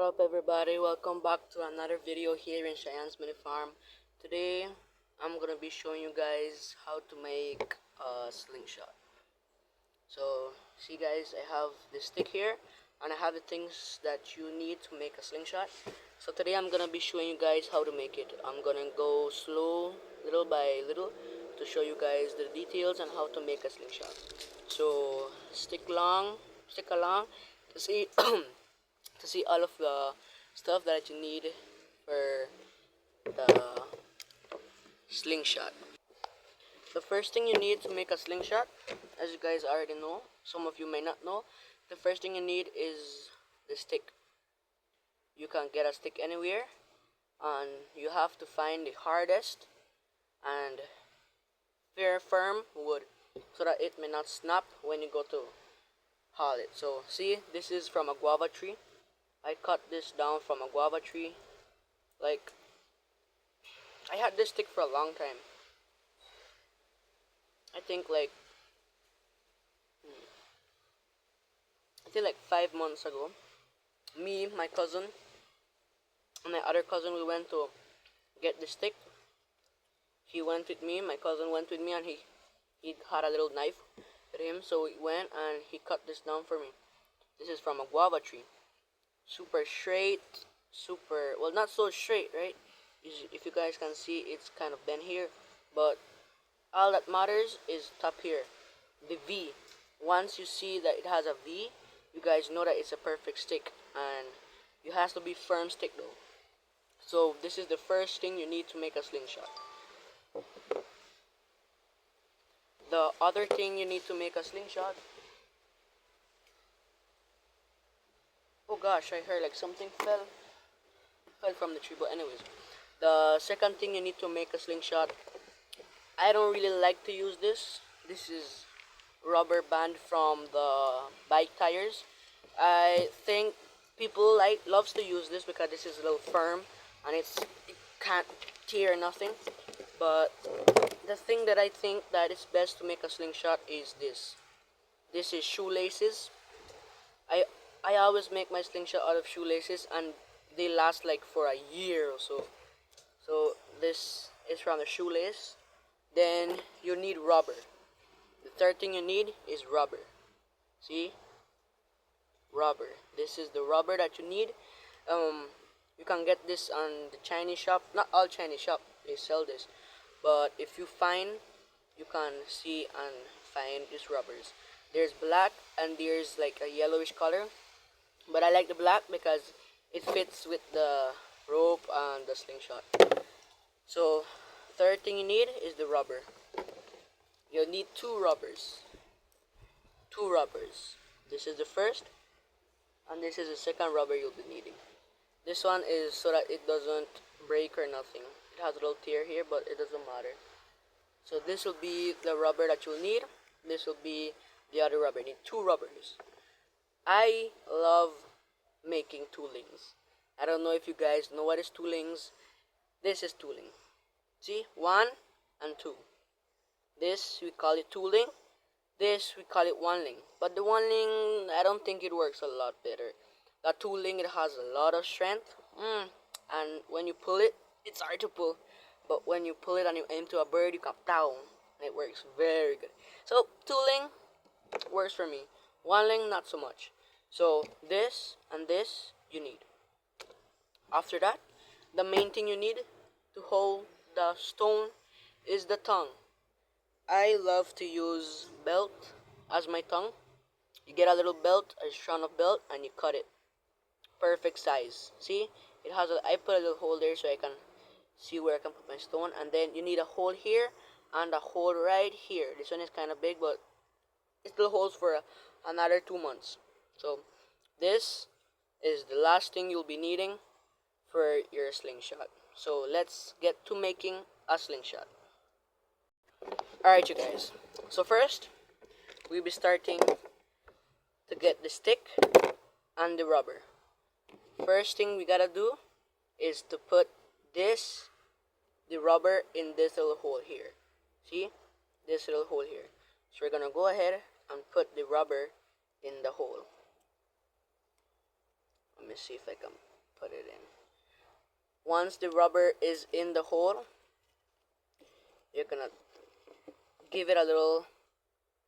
What up everybody, welcome back to another video here in Cheyenne's Mini Farm. Today I'm gonna be showing you guys how to make a slingshot. So see guys, I have this stick here and I have the things that you need to make a slingshot. So today I'm gonna be showing you guys how to make it. I'm gonna go slow little by little to show you guys the details on how to make a slingshot. So stick along to see to see all of the stuff that you need for the slingshot. The first thing you need to make a slingshot, as you guys already know, some of you may not know, the first thing you need is the stick. You can get a stick anywhere, and you have to find the hardest and very firm wood so that it may not snap when you go to haul it. So see, this is from a guava tree. I cut this down from a guava tree. Like, I had this stick for a long time. I think like 5 months ago, me, my cousin, and my other cousin, we went to get the stick. He went with me, my cousin went with me, and he had a little knife with him, so we went and he cut this down for me. This is from a guava tree. Super straight, super, well, not so straight, right? If you guys can see, it's kind of bent here, but all that matters is top here, the V. Once you see that it has a V, you guys know that it's a perfect stick, and it has to be firm stick though. So this is the first thing you need to make a slingshot. The other thing you need to make a slingshot, oh gosh, I heard like something fell from the tree, but anyways, the second thing you need to make a slingshot, I don't really like to use this. This is rubber band from the bike tires. I think people loves to use this because this is a little firm and it can't tear nothing. But the thing that I think that is best to make a slingshot is this. This is shoelaces. I I always make my slingshot out of shoelaces and they last like for a year or so. So this is from the shoelace. Then you need rubber. The third thing you need is rubber. See? Rubber. This is the rubber that you need. You can get this on the Chinese shop. Not all Chinese shop they sell this, but if you find, you can see and find these rubbers. There's black and there's like a yellowish color, but I like the black because it fits with the rope and the slingshot. So third thing you need is the rubber. You'll need two rubbers. This is the first, and this is the second rubber you'll be needing. This one is so that it doesn't break or nothing. It has a little tear here, but it doesn't matter. So this will be the rubber that you'll need. This will be the other rubber. You need two rubbers. I love making toolings. I don't know if you guys know what is toolings. This is tooling. See, 1 and 2. This we call it tooling. This we call it one-ling. But the one-ling, I don't think it works a lot better. The tooling, it has a lot of strength. And when you pull it, it's hard to pull. But when you pull it and you aim to a bird, you can down. And it works very good. So tooling works for me. One-ling, not so much. So this and this you need. After that, the main thing you need to hold the stone is the tongue. I love to use belt as my tongue. You get a little belt, a strand of belt, and you cut it. Perfect size. See, it has I put a little hole there so I can see where I can put my stone. And then you need a hole here and a hole right here. This one is kind of big, but it still holds for another 2 months. So this is the last thing you'll be needing for your slingshot. So let's get to making a slingshot. Alright you guys, so first we'll be starting to get the stick and the rubber. First thing we gotta do is to put the rubber in this little hole here. See, this little hole here. So we're gonna go ahead and put the rubber in the hole. Let me see if I can put it in. Once the rubber is in the hole, you're gonna give it a little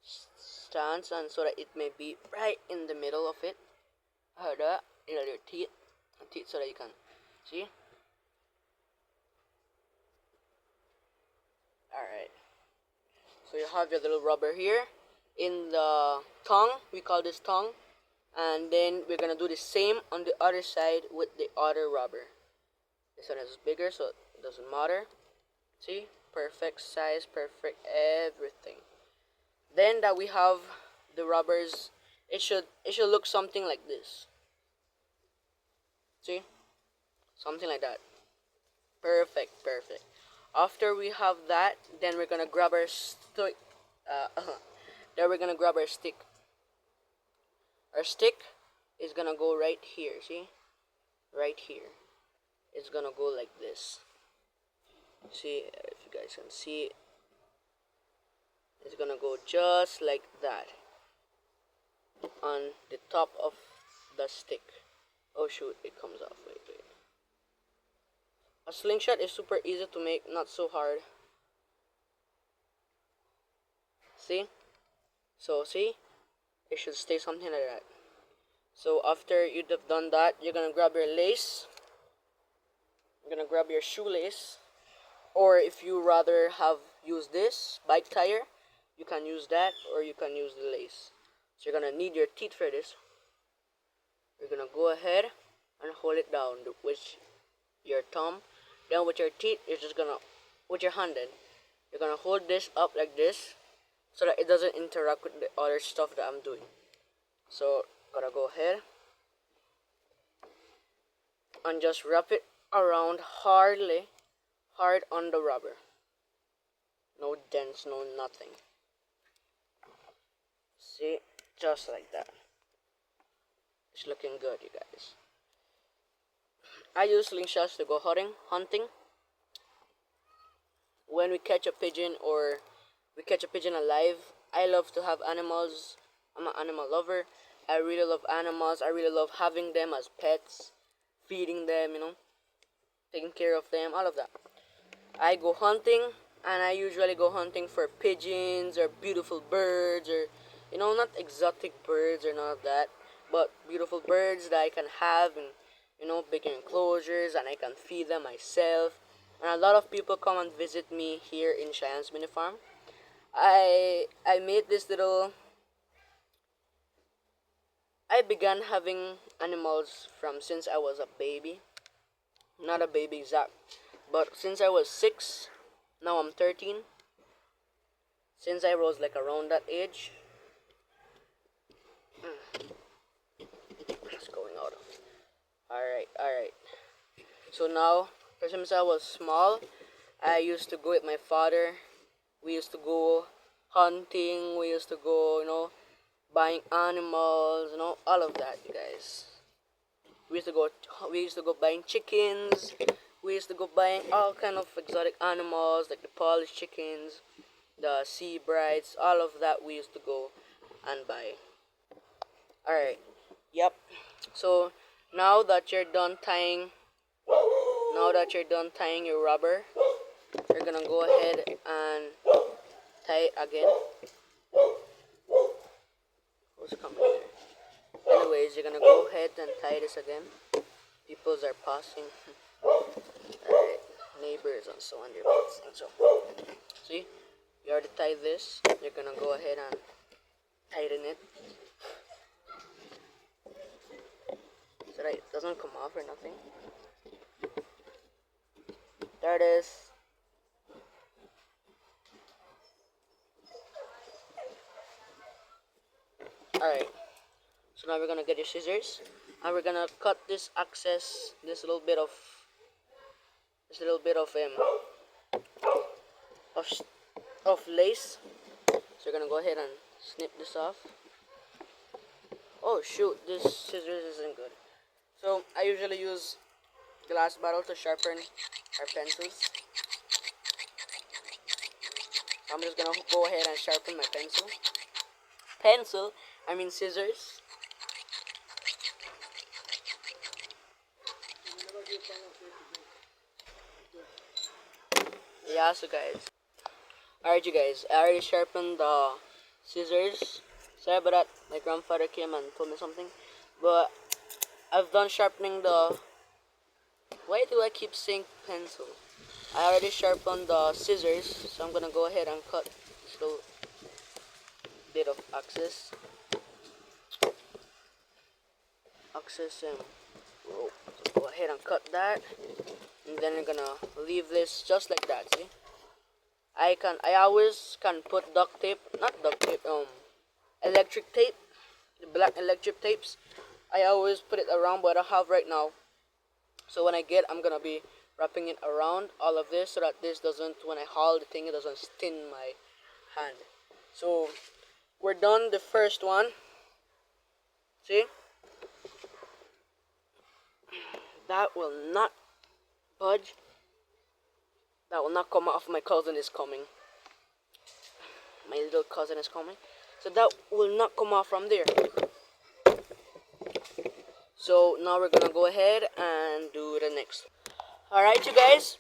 stance, and so that it may be right in the middle of it. That in your teeth, so that you can see. Alright, so you have your little rubber here in the tongue. We call this tongue. And then we're gonna do the same on the other side with the other rubber. This one is bigger, so it doesn't matter. See, perfect size, perfect everything. Then that we have the rubbers, it should look something like this. See, something like that. Perfect, perfect. After we have that, then we're gonna grab our stick. Then we're gonna grab our stick. Our stick is gonna go right here, see? Right here. It's gonna go like this. See, if you guys can see, it's gonna go just like that on the top of the stick. Oh shoot, it comes off. Wait. A slingshot is super easy to make, not so hard. See? So see? It should stay something like that. So after you've done that, you're gonna grab your lace. You're gonna grab your shoelace, or if you rather have used this bike tire, you can use that, or you can use the lace. So you're gonna need your teeth for this. You're gonna go ahead and hold it down with your thumb. Then with your teeth, you're just gonna, with your hand then, you're gonna hold this up like this, so that it doesn't interact with the other stuff that I'm doing. So, gotta go ahead and just wrap it around hard on the rubber. No dents, no nothing. See, just like that. It's looking good, you guys. I use slingshots to go hunting. When we catch a pigeon, or we catch a pigeon alive, I love to have animals. I'm an animal lover. I really love animals. I really love having them as pets, feeding them, taking care of them, all of that. I go hunting, and I usually go hunting for pigeons or beautiful birds, or not exotic birds or none of that, but beautiful birds that I can have in big enclosures, and I can feed them myself. And a lot of people come and visit me here in Cheyenne's Mini Farm. I made this little. I began having animals from since I was a baby. Not a baby exact, but since I was 6, now I'm 13. Since I was like around that age. It's going out. Alright. So now, since I was small, I used to go with my father. We used to go hunting. We used to go, buying animals, all of that, you guys. We used to go buying chickens. We used to go buying all kind of exotic animals, like the Polish chickens, the sea brides, all of that we used to go and buy. Alright, yep. So now that you're done tying your rubber, you're gonna go ahead and tie it again. Who's coming here? Anyways, you're gonna go ahead and tie this again. Peoples are passing. Alright, neighbors and so on your beds and so. See, you already tied this. You're gonna go ahead and tighten it so that it doesn't come off or nothing. There it is. Alright, so now we're gonna get your scissors, and we're gonna cut this excess, this little bit of lace. So you're gonna go ahead and snip this off. Oh shoot, this scissors isn't good. So I usually use glass bottle to sharpen our pencils. I'm just gonna go ahead and sharpen my scissors. Yeah, so guys. Alright, you guys. I already sharpened the scissors. Sorry about that. My grandfather came and told me something. But I've done sharpening the. Why do I keep saying pencil? I already sharpened the scissors, so I'm gonna go ahead and cut this little bit of axis. Rope. So go ahead and cut that, and then I'm gonna leave this just like that. See, I always can put duct tape, not duct tape, electric tape, the black electric tapes. I always put it around, but I have right now. So when I'm gonna be wrapping it around all of this so that this doesn't, when I haul the thing, it doesn't sting my hand. So we're done the first one. See? That will not budge. That will not come off. My cousin is coming. My little cousin is coming. So that will not come off from there. So now we're gonna go ahead and do the next. Alright, you guys.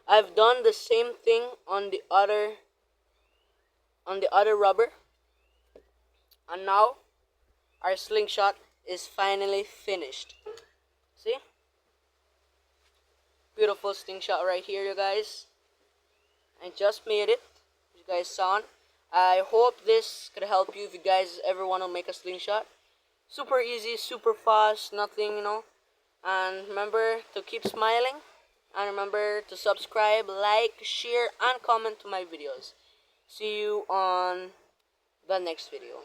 I've done the same thing on the other rubber. And now our slingshot is finally finished. See? Beautiful slingshot right here, you guys. I just made it. You guys saw. I hope this could help you if you guys ever want to make a slingshot. Super easy, super fast, nothing, you know. And remember to keep smiling. And remember to subscribe, like, share, and comment to my videos. See you on the next video.